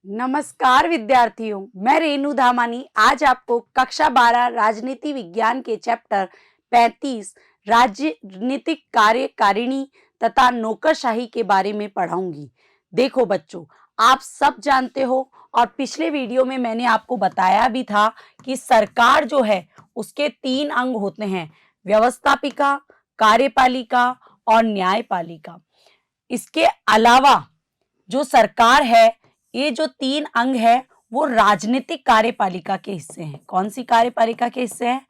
नमस्कार विद्यार्थियों, मैं रेणु धामानी आज आपको कक्षा 12 राजनीति विज्ञान के चैप्टर 35 राजनीतिक कार्यकारिणी तथा नौकरशाही के बारे में पढ़ाऊंगी। देखो बच्चों, आप सब जानते हो और पिछले वीडियो में मैंने आपको बताया भी था कि सरकार जो है उसके 3 अंग होते हैं, व्यवस्थापिका, कार्यपालिका और न्यायपालिका। इसके अलावा जो सरकार है, ये जो 3 अंग है वो राजनीतिक कार्यपालिका के हिस्से हैं। कौन सी कार्यपालिका के हिस्से हैं?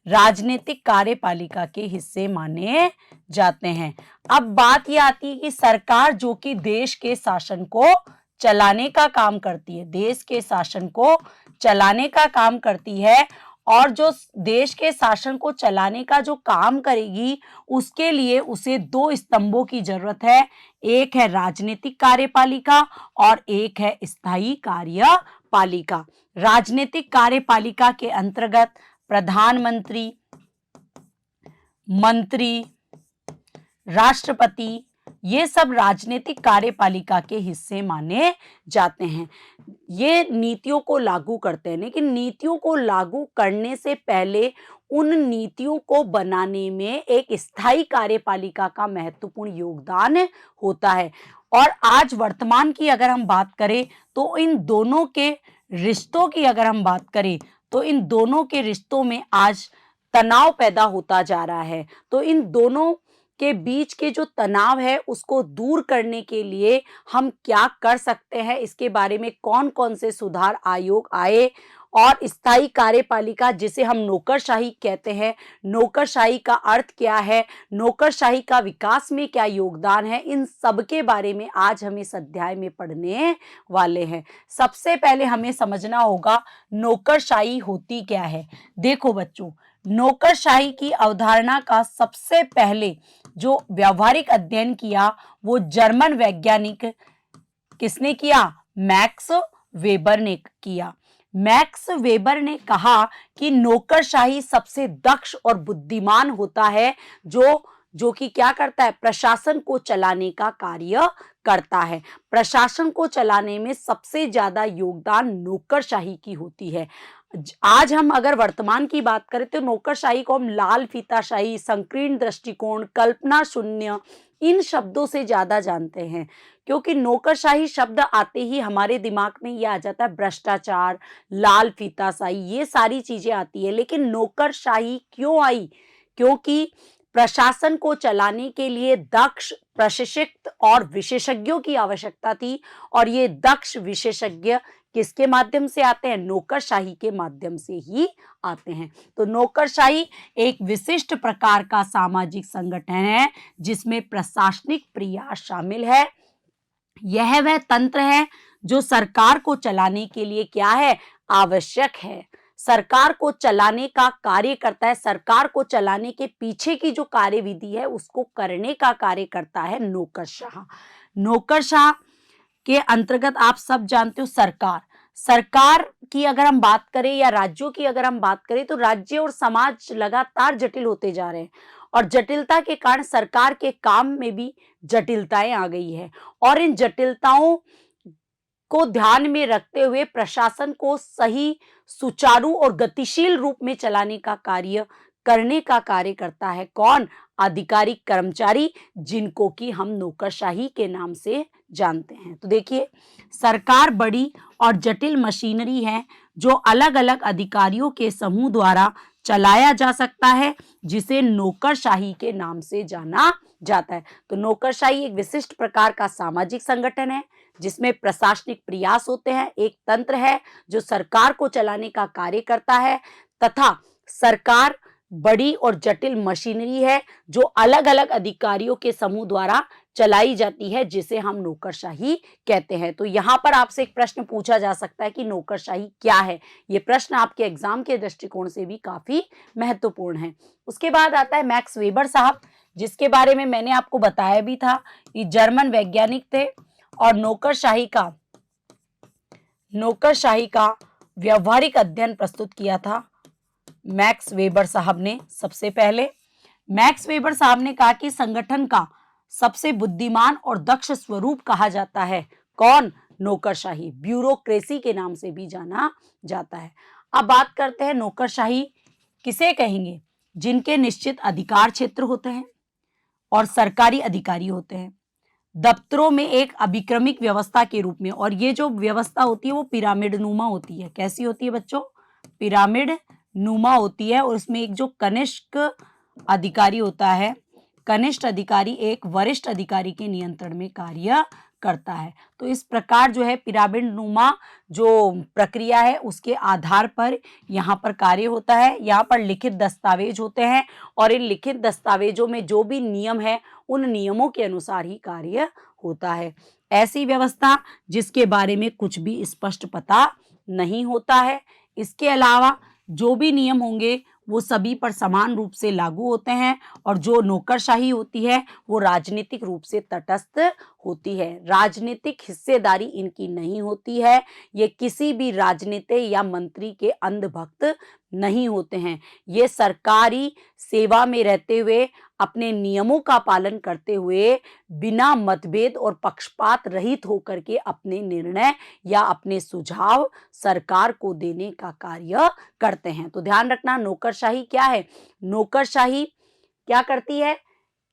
राजनीतिक कार्यपालिका के हिस्से माने जाते हैं। अब बात ये आती है कि सरकार जो कि देश के शासन को चलाने का काम करती है, देश के शासन को चलाने का काम करती है, और जो देश के शासन को चलाने का जो काम करेगी उसके लिए उसे 2 स्तंभों की जरूरत है। एक है राजनीतिक कार्यपालिका और एक है स्थायी कार्यपालिका। राजनीतिक कार्यपालिका के अंतर्गत प्रधानमंत्री, मंत्री, राष्ट्रपति, ये सब राजनीतिक कार्यपालिका के हिस्से माने जाते हैं। ये नीतियों को लागू करते हैं, लेकिन नीतियों को लागू करने से पहले उन नीतियों को बनाने में एक स्थायी कार्यपालिका का महत्वपूर्ण योगदान होता है। और आज वर्तमान की अगर हम बात करें तो इन दोनों के रिश्तों की अगर हम बात करें तो इन दोनों के रिश्तों में आज तनाव पैदा होता जा रहा है। तो इन दोनों के बीच के जो तनाव है उसको दूर करने के लिए हम क्या कर सकते हैं, इसके बारे में कौन कौन से सुधार आयोग आए, और स्थायी कार्यपालिका जिसे हम नौकरशाही कहते हैं, नौकरशाही का अर्थ क्या है, नौकरशाही का विकास में क्या योगदान है, इन सब के बारे में आज हम इस अध्याय में पढ़ने वाले हैं। सबसे पहले हमें समझना होगा नौकरशाही होती क्या है। देखो बच्चों, नौकरशाही की अवधारणा का सबसे पहले जो व्यावहारिक अध्ययन किया वो जर्मन वैज्ञानिक किसने किया? मैक्स वेबर ने किया। मैक्स वेबर ने कहा कि नौकरशाही सबसे दक्ष और बुद्धिमान होता है जो कि क्या करता है? प्रशासन को चलाने का कार्य करता है। प्रशासन को चलाने में सबसे ज्यादा योगदान नौकरशाही की होती है। आज हम अगर वर्तमान की बात करें तो नौकरशाही को हम लाल फीताशाही, संकीर्ण दृष्टिकोण, कल्पना शून्य, इन शब्दों से ज्यादा जानते हैं, क्योंकि नौकरशाही शब्द आते ही हमारे दिमाग में ये आ जाता है भ्रष्टाचार, लाल फीताशाही, ये सारी चीजें आती है। लेकिन नौकरशाही क्यों आई? क्योंकि प्रशासन को चलाने के लिए दक्ष, प्रशिक्षित और विशेषज्ञों की आवश्यकता थी, और ये दक्ष विशेषज्ञ किसके माध्यम से आते हैं? नौकरशाही के माध्यम से ही आते हैं। तो नौकरशाही एक विशिष्ट प्रकार का सामाजिक संगठन है जिसमें प्रशासनिक प्रयास शामिल है। यह वह तंत्र है जो सरकार को चलाने के लिए क्या है? आवश्यक है। सरकार को चलाने का कार्य करता है। सरकार को चलाने के पीछे की जो कार्यविधि है उसको करने का कार्य करता है नौकरशाह। नौकरशाह के अंतर्गत आप सब जानते हो सरकार की अगर हम बात करें या राज्यों की अगर हम बात करें तो राज्य और समाज लगातार जटिल होते जा रहे हैं, और जटिलता के कारण सरकार के काम में भी जटिलताएं आ गई है। और इन जटिलताओं को ध्यान में रखते हुए प्रशासन को सही, सुचारू और गतिशील रूप में चलाने का कार्य करने का कार्य करता है कौन? अधिकारी, कर्मचारी, जिनको कि हम नौकरशाही के नाम से जानते हैं। तो देखिए, सरकार बड़ी और जटिल मशीनरी है जो अलग अलग अधिकारियों के समूह द्वारा चलाया जा सकता है, जिसे नौकरशाही के नाम से जाना जाता है। तो नौकरशाही एक विशिष्ट प्रकार का सामाजिक संगठन है जिसमें प्रशासनिक प्रयास होते हैं, एक तंत्र है जो सरकार को चलाने का कार्य करता है, तथा सरकार बड़ी और जटिल मशीनरी है जो अलग अलग अधिकारियों के समूह द्वारा चलाई जाती है, जिसे हम नौकरशाही कहते हैं। तो यहां पर आपसे एक प्रश्न पूछा जा सकता है कि नौकरशाही क्या है। यह प्रश्न आपके एग्जाम के दृष्टिकोण से भी काफी महत्वपूर्ण है। उसके बाद आता है मैक्स वेबर साहब, जिसके बारे में मैंने आपको बताया भी था कि जर्मन वैज्ञानिक थे, और नौकरशाही का व्यवहारिक अध्ययन प्रस्तुत किया था मैक्स वेबर साहब ने। सबसे पहले मैक्स वेबर साहब ने कहा कि संगठन का सबसे बुद्धिमान और दक्ष स्वरूप कहा जाता है कौन? नौकरशाही, ब्यूरोक्रेसी के नाम से भी जाना जाता है। अब बात करते हैं नौकरशाही किसे कहेंगे? जिनके निश्चित अधिकार क्षेत्र होते हैं और सरकारी अधिकारी होते हैं, दफ्तरों में एक अभिक्रमिक व्यवस्था के रूप में, और ये जो व्यवस्था होती है वो पिरामिड नुमा होती है। कैसी होती है बच्चों? पिरामिड नुमा होती है। और उसमें एक जो कनिष्ठ अधिकारी होता है, कनिष्ठ अधिकारी एक वरिष्ठ अधिकारी के नियंत्रण में कार्य करता है। तो इस प्रकार जो है पिरामिड नुमा जो प्रक्रिया है उसके आधार पर यहाँ पर कार्य होता है। यहाँ पर लिखित दस्तावेज होते हैं और इन लिखित दस्तावेजों में जो भी नियम है उन नियमों के अनुसार ही कार्य होता है। ऐसी व्यवस्था जिसके बारे में कुछ भी स्पष्ट पता नहीं होता है। इसके अलावा जो भी नियम होंगे वो सभी पर समान रूप से लागू होते हैं, और जो नौकरशाही होती है वो राजनीतिक रूप से तटस्थ होती है। राजनीतिक हिस्सेदारी इनकी नहीं होती है। ये किसी भी राजनेता या मंत्री के अंधभक्त नहीं होते हैं। ये सरकारी सेवा में रहते हुए अपने नियमों का पालन करते हुए बिना मतभेद और पक्षपात रहित होकर के अपने निर्णय या अपने सुझाव सरकार को देने का कार्य करते हैं। तो ध्यान रखना, नौकरशाही क्या है? नौकरशाही क्या करती है?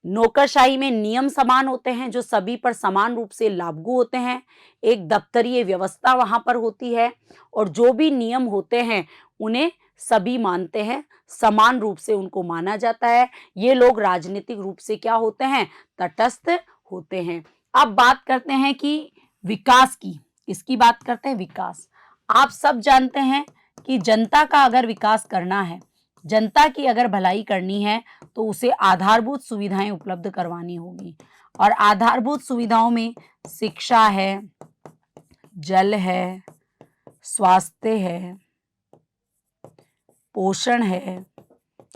नौकरशाही में नियम समान होते हैं जो सभी पर समान रूप से लागू होते हैं। एक दफ्तरीय व्यवस्था वहां पर होती है और जो भी नियम होते हैं उन्हें सभी मानते हैं, समान रूप से उनको माना जाता है। ये लोग राजनीतिक रूप से क्या होते हैं? तटस्थ होते हैं। अब बात करते हैं कि विकास की, इसकी बात करते हैं विकास। आप सब जानते हैं कि जनता का अगर विकास करना है, जनता की अगर भलाई करनी है तो उसे आधारभूत सुविधाएं उपलब्ध करवानी होगी। और आधारभूत सुविधाओं में शिक्षा है, जल है, स्वास्थ्य है, पोषण है,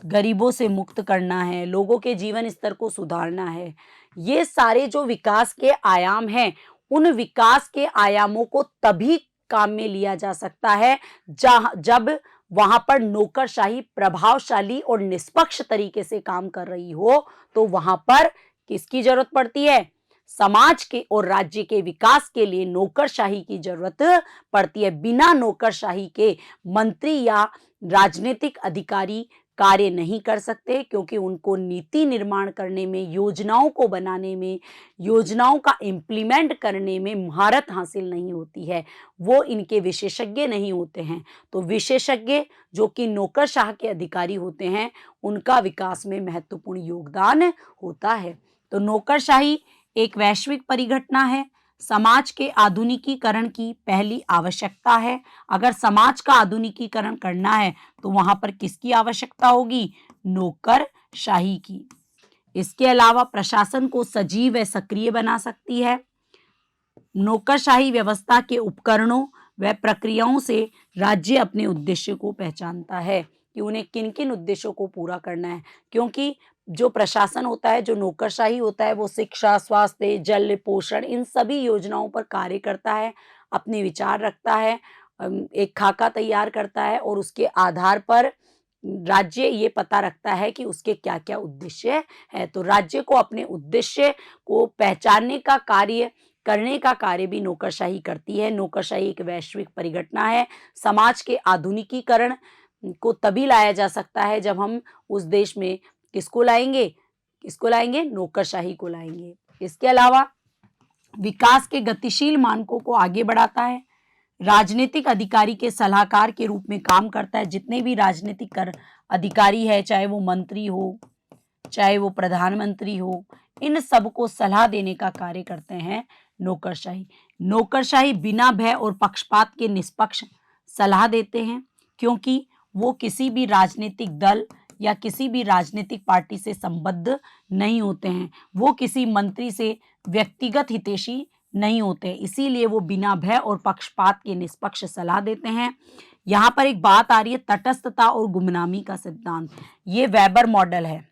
गरीबों से मुक्त करना है, लोगों के जीवन स्तर को सुधारना है। ये सारे जो विकास के आयाम हैं, उन विकास के आयामों को तभी काम में लिया जा सकता है जब वहां पर नौकरशाही प्रभावशाली और निष्पक्ष तरीके से काम कर रही हो। तो वहां पर किसकी जरूरत पड़ती है? समाज के और राज्य के विकास के लिए नौकरशाही की जरूरत पड़ती है। बिना नौकरशाही के मंत्री या राजनीतिक अधिकारी कार्य नहीं कर सकते, क्योंकि उनको नीति निर्माण करने में, योजनाओं को बनाने में, योजनाओं का इम्प्लीमेंट करने में महारत हासिल नहीं होती है। वो इनके विशेषज्ञ नहीं होते हैं। तो विशेषज्ञ जो कि नौकरशाह के अधिकारी होते हैं, उनका विकास में महत्वपूर्ण योगदान होता है। तो नौकरशाही एक वैश्विक परिघटना है, समाज के आधुनिकीकरण की पहली आवश्यकता है। अगर समाज का आधुनिकीकरण करना है तो वहां पर किसकी आवश्यकता होगी? नौकरशाही की। इसके अलावा प्रशासन को सजीव व सक्रिय बना सकती है। नौकरशाही व्यवस्था के उपकरणों व प्रक्रियाओं से राज्य अपने उद्देश्य को पहचानता है कि उन्हें किन किन उद्देश्यों को पूरा करना है। क्योंकि जो प्रशासन होता है, जो नौकरशाही होता है, वो शिक्षा, स्वास्थ्य, जल, पोषण, इन सभी योजनाओं पर कार्य करता है, अपने विचार रखता है, एक खाका तैयार करता है और उसके आधार पर राज्य ये पता रखता है कि उसके क्या क्या उद्देश्य है। तो राज्य को अपने उद्देश्य को पहचानने का कार्य, करने का कार्य भी नौकरशाही करती है। नौकरशाही एक वैश्विक परिघटना है। समाज के आधुनिकीकरण को तभी लाया जा सकता है जब हम उस देश में किसको लाएंगे? किसको लाएंगे? नौकरशाही को लाएंगे। इसके अलावा विकास के गतिशील मानकों को आगे बढ़ाता है। राजनीतिक अधिकारी के सलाहकार के रूप में काम करता है। जितने भी राजनीतिक अधिकारी है, चाहे वो मंत्री हो, चाहे वो प्रधानमंत्री हो, इन सबको सलाह देने का कार्य करते हैं नौकरशाही। नौकरशाही बिना भय और पक्षपात के निष्पक्ष सलाह देते हैं, क्योंकि वो किसी भी राजनीतिक दल या किसी भी राजनीतिक पार्टी से संबद्ध नहीं होते हैं। वो किसी मंत्री से व्यक्तिगत हितैषी नहीं होते, इसीलिए वो बिना भय और पक्षपात के निष्पक्ष सलाह देते हैं। यहाँ पर एक बात आ रही है, तटस्थता और गुमनामी का सिद्धांत। ये वेबर मॉडल है।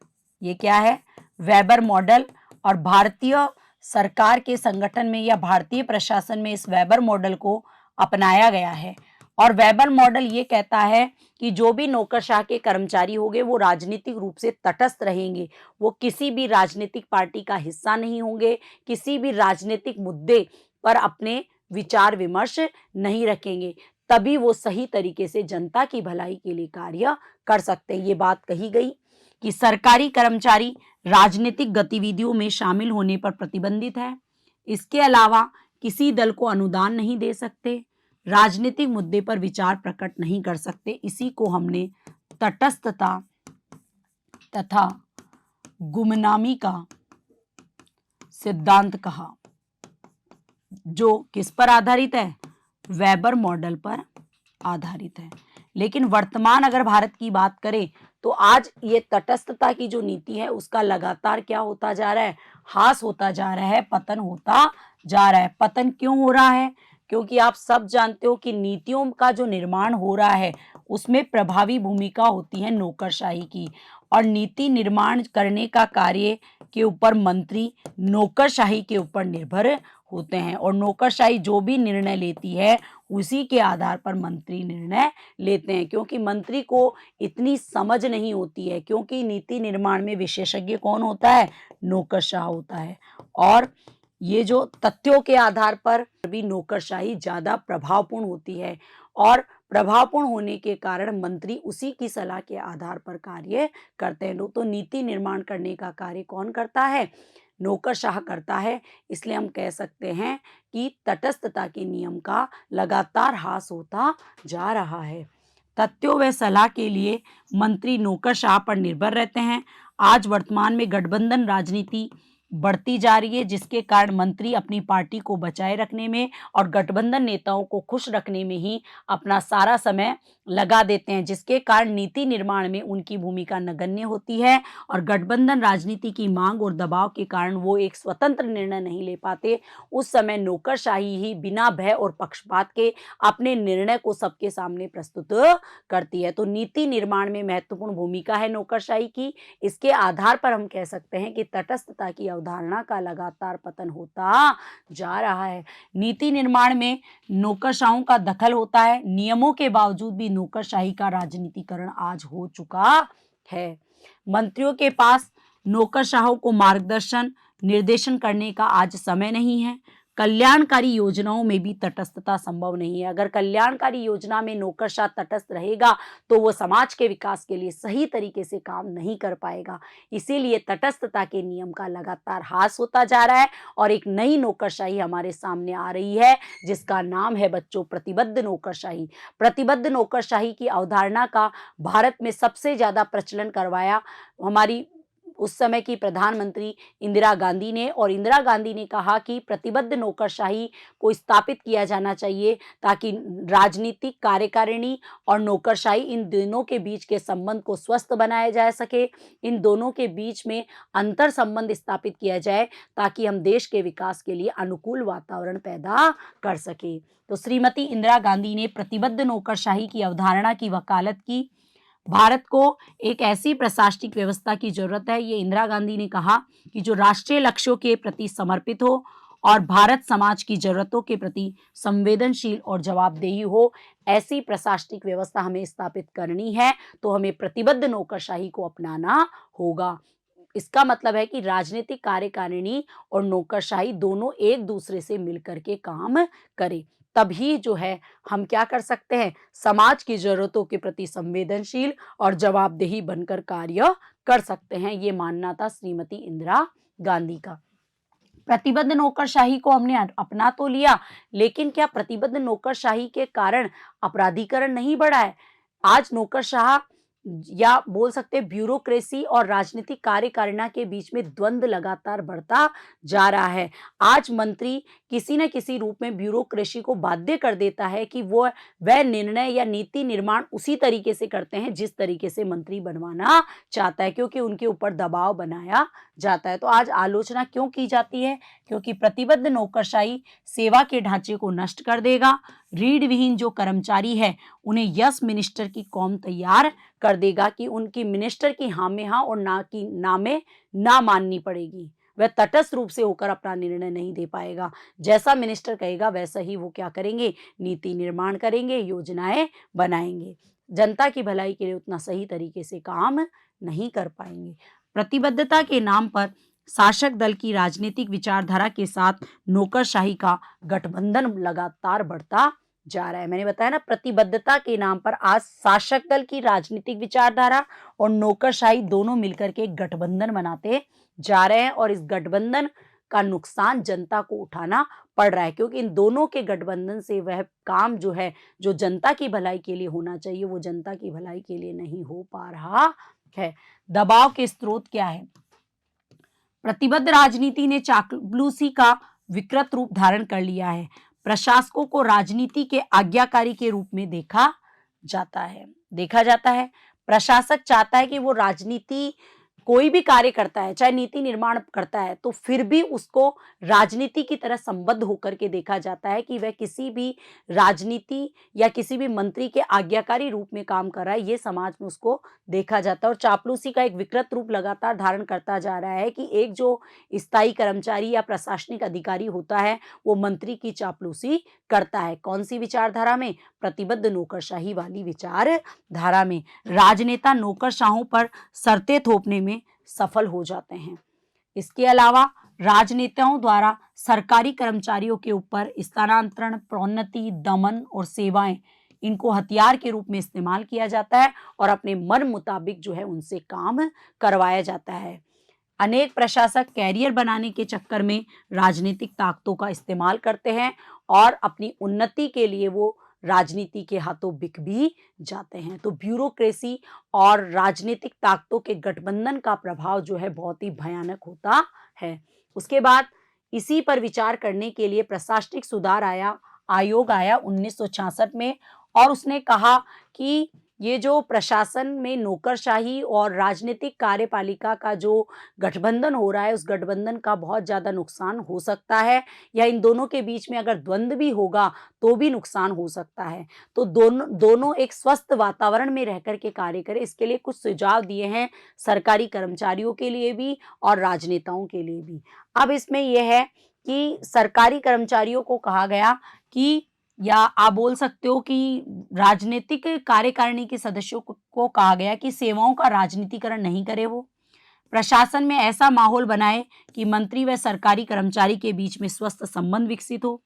ये क्या है? Weber model. और भारतीय सरकार के संगठन में या भारतीय प्रशासन में इस वेबर मॉडल को अपनाया गया है। और वेबर मॉडल ये कहता है कि जो भी नौकरशाह के कर्मचारी होंगे वो राजनीतिक रूप से तटस्थ रहेंगे। वो किसी भी राजनीतिक पार्टी का हिस्सा नहीं होंगे, किसी भी राजनीतिक मुद्दे पर अपने विचार विमर्श नहीं रखेंगे, तभी वो सही तरीके से जनता की भलाई के लिए कार्य कर सकते हैं। ये बात कही गई कि सरकारी कर्मचारी राजनीतिक गतिविधियों में शामिल होने पर प्रतिबंधित है। इसके अलावा किसी दल को अनुदान नहीं दे सकते, राजनीतिक मुद्दे पर विचार प्रकट नहीं कर सकते। इसी को हमने तटस्थता तथा गुमनामी का सिद्धांत कहा, जो किस पर आधारित है? वेबर मॉडल पर आधारित है। लेकिन वर्तमान अगर भारत की बात करें तो आज ये तटस्थता की जो नीति है उसका लगातार क्या होता जा रहा है? ह्रास होता जा रहा है, पतन होता जा रहा है। पतन क्यों हो रहा है? क्योंकि आप सब जानते हो कि नीतियों का जो निर्माण हो रहा है उसमें प्रभावी भूमिका होती है नौकरशाही की, और नीति निर्माण करने का कार्य के ऊपर मंत्री नौकरशाही के ऊपर निर्भर होते हैं, और नौकरशाही जो भी निर्णय लेती है उसी के आधार पर मंत्री निर्णय लेते हैं, क्योंकि मंत्री को इतनी समझ नहीं होती है, क्योंकि नीति निर्माण में विशेषज्ञ कौन होता है? नौकरशाह होता है। और ये जो तथ्यों के आधार पर भी नौकरशाही ज़्यादा प्रभावपूर्ण होती है, और प्रभावपूर्ण होने के कारण मंत्री उसी की सलाह के आधार पर कार्य करते हैं। तो नीति निर्माण करने का कार्य कौन करता है? नौकरशाह करता है। इसलिए हम कह सकते हैं कि तटस्थता के नियम का लगातार ह्रास होता जा रहा है। तथ्यों व सलाह के लिए मंत्री नौकरशाह पर निर्भर रहते हैं। आज वर्तमान में गठबंधन राजनीति बढ़ती जा रही है, जिसके कारण मंत्री अपनी पार्टी को बचाए रखने में और गठबंधन नेताओं को खुश रखने में ही अपना सारा समय लगा देते हैं, जिसके कारण नीति निर्माण में उनकी भूमिका नगण्य होती है, और गठबंधन राजनीति की मांग और दबाव के कारण वो एक स्वतंत्र निर्णय नहीं ले पाते। उस समय नौकरशाही ही बिना भय और पक्षपात के अपने निर्णय को सबके सामने प्रस्तुत करती है। तो नीति निर्माण में महत्वपूर्ण भूमिका है नौकरशाही की। इसके आधार पर हम कह सकते हैं कि तटस्थता की अवधारणा का लगातार पतन होता जा रहा है। नीति निर्माण में नौकरशाहों का दखल होता है। नियमों के बावजूद भी नौकरशाही का राजनीतिकरण आज हो चुका है। मंत्रियों के पास नौकरशाहों को मार्गदर्शन निर्देशन करने का आज समय नहीं है। कल्याणकारी योजनाओं में भी तटस्थता संभव नहीं है। अगर कल्याणकारी योजना में नौकरशाह तटस्थ रहेगा तो वो समाज के विकास के लिए सही तरीके से काम नहीं कर पाएगा। इसीलिए तटस्थता के नियम का लगातार ह्रास होता जा रहा है, और एक नई नौकरशाही हमारे सामने आ रही है, जिसका नाम है बच्चों प्रतिबद्ध नौकरशाही। प्रतिबद्ध नौकरशाही की अवधारणा का भारत में सबसे ज्यादा प्रचलन करवाया हमारी उस समय की प्रधानमंत्री इंदिरा गांधी ने, और इंदिरा गांधी ने कहा कि प्रतिबद्ध नौकरशाही को स्थापित किया जाना चाहिए, ताकि राजनीतिक कार्यकारिणी और नौकरशाही इन दोनों के बीच के संबंध को स्वस्थ बनाया जा सके, इन दोनों के बीच में अंतर संबंध स्थापित किया जाए, ताकि हम देश के विकास के लिए अनुकूल वातावरण पैदा कर सके। तो श्रीमती इंदिरा गांधी ने प्रतिबद्ध नौकरशाही की अवधारणा की वकालत की। भारत को एक ऐसी प्रशासनिक व्यवस्था की जरूरत है, ये इंदिरा गांधी ने कहा, कि जो राष्ट्रीय लक्ष्यों के प्रति समर्पित हो और भारत समाज की जरूरतों के प्रति संवेदनशील और जवाबदेही हो। ऐसी प्रशासनिक व्यवस्था हमें स्थापित करनी है, तो हमें प्रतिबद्ध नौकरशाही को अपनाना होगा। इसका मतलब है कि राजनीतिक कार्यकारिणी और नौकरशाही दोनों एक दूसरे से मिलकर के काम करें, तभी जो है हम क्या कर सकते हैं? समाज की जरूरतों के प्रति संवेदनशील और जवाबदेही बनकर कार्य कर सकते हैं। ये मानना था श्रीमती इंदिरा गांधी का। प्रतिबद्ध नौकरशाही को हमने अपना तो लिया, लेकिन क्या प्रतिबद्ध नौकरशाही के कारण अपराधीकरण नहीं बढ़ा है? आज नौकरशाह या बोल सकते हैं ब्यूरोक्रेसी और राजनीतिक कार्यकारिणी के बीच में द्वंद्व लगातार बढ़ता जा रहा है। आज मंत्री किसी न किसी रूप में ब्यूरोक्रेसी को बाध्य कर देता है कि वह निर्णय या नीति निर्माण उसी तरीके से करते हैं जिस तरीके से मंत्री बनवाना चाहता है, क्योंकि उनके ऊपर दबाव बनाया जाता है। तो आज आलोचना क्यों की जाती है? क्योंकि प्रतिबद्ध नौकरशाही सेवा के ढांचे को नष्ट कर देगा। रीढ़ विहीन जो कर्मचारी है उन्हें यस मिनिस्टर की कौम तैयार कर देगा कि उनकी मिनिस्टर की हाँ में हाँ और ना की ना में ना माननी पड़ेगी। वह तटस्थ रूप से होकर अपना निर्णय नहीं दे पाएगा। जैसा मिनिस्टर कहेगा वैसा ही वो क्या करेंगे? नीति निर्माण करेंगे, योजनाएं बनाएंगे। जनता की भलाई के लिए उतना सही तरीके से काम नहीं कर पाएंगे। प्रतिबद्धता के नाम पर शासक दल की राजनीतिक विचारधारा के साथ नौकरशाही का गठबंधन लगातार बढ़ता जा रहा है। मैंने बताया ना, प्रतिबद्धता के नाम पर आज शासक दल की राजनीतिक विचारधारा और नौकरशाही दोनों मिलकर के एक गठबंधन बनाते जा रहे हैं और इस गठबंधन का नुकसान जनता को उठाना पड़ रहा है, क्योंकि इन दोनों के गठबंधन से वह काम जो है, जो जनता की भलाई के लिए होना चाहिए, वो जनता की भलाई के लिए नहीं हो पा रहा है। दबाव के स्रोत क्या है? प्रतिबद्ध राजनीति ने चापलूसी का विकृत रूप धारण कर लिया है। प्रशासकों को राजनीति के आज्ञाकारी के रूप में देखा जाता है। प्रशासक चाहता है कि वो राजनीति कोई भी कार्य करता है, चाहे नीति निर्माण करता है, तो फिर भी उसको राजनीति की तरह संबद्ध होकर के देखा जाता है कि वह किसी भी राजनीति या किसी भी मंत्री के आज्ञाकारी रूप में काम कर रहा है, ये समाज में उसको देखा जाता है। और चापलूसी का एक विकृत रूप लगातार धारण करता जा रहा है कि एक जो स्थायी कर्मचारी या प्रशासनिक अधिकारी होता है, वो मंत्री की चापलूसी करता है। कौन सी विचारधारा में? प्रतिबद्ध नौकरशाही वाली विचारधारा में। राजनेता नौकरशाहों पर शर्तें थोपने में सफल हो जाते हैं। इसके अलावा राजनेताओं द्वारा सरकारी कर्मचारियों के ऊपर स्थानांतरण, प्रोन्नति, दमन और सेवाएं, इनको हथियार के रूप में इस्तेमाल किया जाता है और अपने मन मुताबिक जो है उनसे काम करवाया जाता है। अनेक प्रशासक कैरियर बनाने के चक्कर में राजनीतिक ताकतों का इस्तेमाल करते हैं और अपनी उन्नति के लिए वो राजनीति के हाथों बिक भी जाते हैं। तो ब्यूरोक्रेसी और राजनीतिक ताकतों के गठबंधन का प्रभाव जो है बहुत ही भयानक होता है। उसके बाद इसी पर विचार करने के लिए प्रशासनिक सुधार आयोग आया 1966 में और उसने कहा कि ये जो प्रशासन में नौकरशाही और राजनीतिक कार्यपालिका का जो गठबंधन हो रहा है, उस गठबंधन का बहुत ज़्यादा नुकसान हो सकता है, या इन दोनों के बीच में अगर द्वंद्व भी होगा तो भी नुकसान हो सकता है। तो दोनों एक स्वस्थ वातावरण में रह कर के कार्य करें, इसके लिए कुछ सुझाव दिए हैं सरकारी कर्मचारियों के लिए भी और राजनेताओं के लिए भी। अब इसमें यह है कि सरकारी कर्मचारियों को कहा गया कि, या आप बोल सकते हो कि राजनीतिक कार्यकारिणी के सदस्यों को कहा गया कि सेवाओं का राजनीतिकरण नहीं करे। वो प्रशासन में ऐसा माहौल बनाए कि मंत्री व सरकारी कर्मचारी के बीच में स्वस्थ संबंध विकसित हो।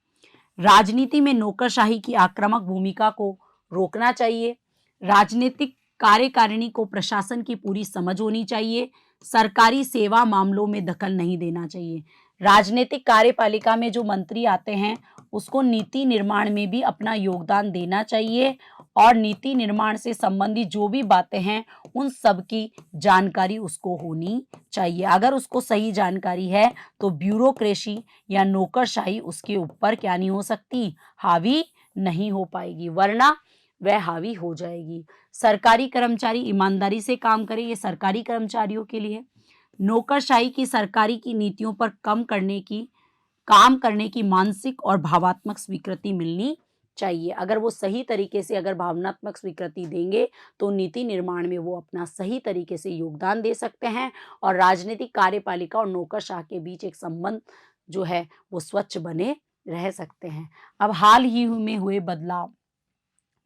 राजनीति में नौकरशाही की आक्रामक भूमिका को रोकना चाहिए। राजनीतिक कार्यकारिणी को प्रशासन की पूरी समझ होनी चाहिए। सरकारी सेवा मामलों में दखल नहीं देना चाहिए। राजनीतिक कार्यपालिका में जो मंत्री आते हैं उसको नीति निर्माण में भी अपना योगदान देना चाहिए और नीति निर्माण से संबंधित जो भी बातें हैं उन सब की जानकारी उसको होनी चाहिए। अगर उसको सही जानकारी है तो ब्यूरोक्रेसी या नौकरशाही उसके ऊपर क्या नहीं हो सकती, हावी नहीं हो पाएगी, वरना वह हावी हो जाएगी। सरकारी कर्मचारी ईमानदारी से काम करें, ये सरकारी कर्मचारियों के लिए। नौकरशाही की सरकारी की नीतियों पर काम करने की मानसिक और भावात्मक स्वीकृति मिलनी चाहिए। अगर वो सही तरीके से अगर भावनात्मक स्वीकृति देंगे तो नीति निर्माण में वो अपना सही तरीके से योगदान दे सकते हैं और राजनीतिक कार्यपालिका और नौकरशाह के बीच एक संबंध जो है वो स्वच्छ बने रह सकते हैं। अब हाल ही में हुए बदलाव,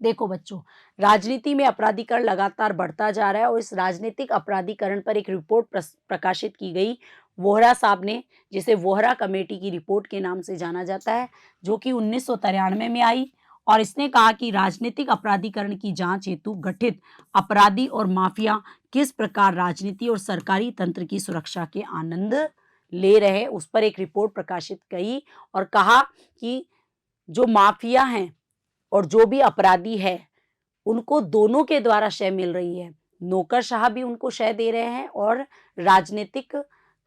देखो बच्चों, राजनीति में अपराधीकरण लगातार बढ़ता जा रहा है और इस राजनीतिक अपराधीकरण पर एक रिपोर्ट प्रकाशित की गई वोहरा साहब ने, जिसे वोहरा कमेटी की रिपोर्ट के नाम से जाना जाता है, जो कि 1993 में आई। और इसने कहा कि राजनीतिक अपराधीकरण की जांच हेतु गठित अपराधी और माफिया किस प्रकार राजनीति और सरकारी तंत्र की सुरक्षा के आनंद ले रहे, उस पर एक रिपोर्ट प्रकाशित की और कहा कि जो माफिया हैं और जो भी अपराधी है उनको दोनों के द्वारा शय मिल रही है। नौकरशाह भी उनको शय दे रहे हैं और राजनीतिक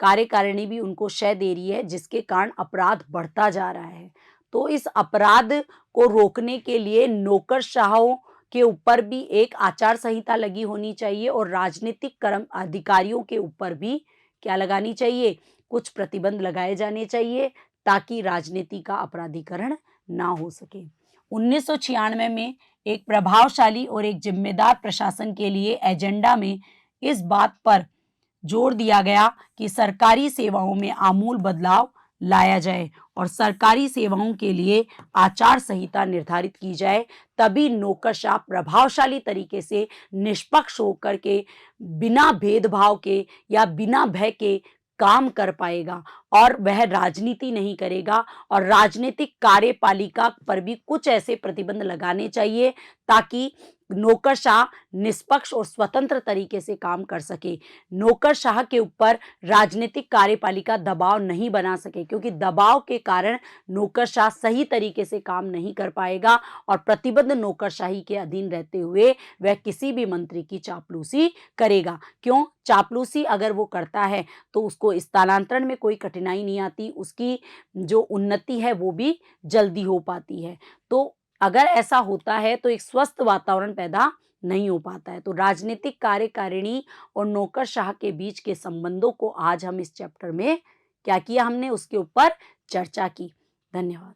कार्यकारिणी भी उनको शय दे रही है, जिसके कारण अपराध बढ़ता जा रहा है। तो इस अपराध को रोकने के लिए नौकरशाहों के ऊपर भी एक आचार संहिता लगी होनी चाहिए और राजनीतिक कर्म अधिकारियों के ऊपर भी क्या लगानी चाहिए, कुछ प्रतिबंध लगाए जाने चाहिए ताकि राजनीति का अपराधीकरण ना हो सके। 1996 में एक प्रभावशाली और एक जिम्मेदार प्रशासन के लिए एजेंडा में इस बात पर जोर दिया गया कि सरकारी सेवाओं में आमूल बदलाव लाया जाए और सरकारी सेवाओं के लिए आचार संहिता निर्धारित की जाए, तभी नौकरशाह प्रभावशाली तरीके से निष्पक्ष होकर के बिना भेदभाव के या बिना भय के काम कर पाएगा और वह राजनीति नहीं करेगा। और राजनीतिक कार्यपालिका पर भी कुछ ऐसे प्रतिबंध लगाने चाहिए ताकि नौकरशाह निष्पक्ष और स्वतंत्र तरीके से काम कर सके। नौकरशाह के ऊपर राजनीतिक कार्यपालिका दबाव नहीं बना सके, क्योंकि दबाव के कारण नौकरशाह सही तरीके से काम नहीं कर पाएगा और प्रतिबद्ध नौकरशाही के अधीन रहते हुए वह किसी भी मंत्री की चापलूसी करेगा। क्यों? चापलूसी अगर वो करता है तो उसको स्थानांतरण में कोई कठिनाई नहीं आती, उसकी जो उन्नति है वो भी जल्दी हो पाती है। तो अगर ऐसा होता है तो एक स्वस्थ वातावरण पैदा नहीं हो पाता है। तो राजनीतिक कार्यकारिणी और नौकरशाह के बीच के संबंधों को आज हम इस चैप्टर में क्या किया, हमने उसके ऊपर चर्चा की। धन्यवाद।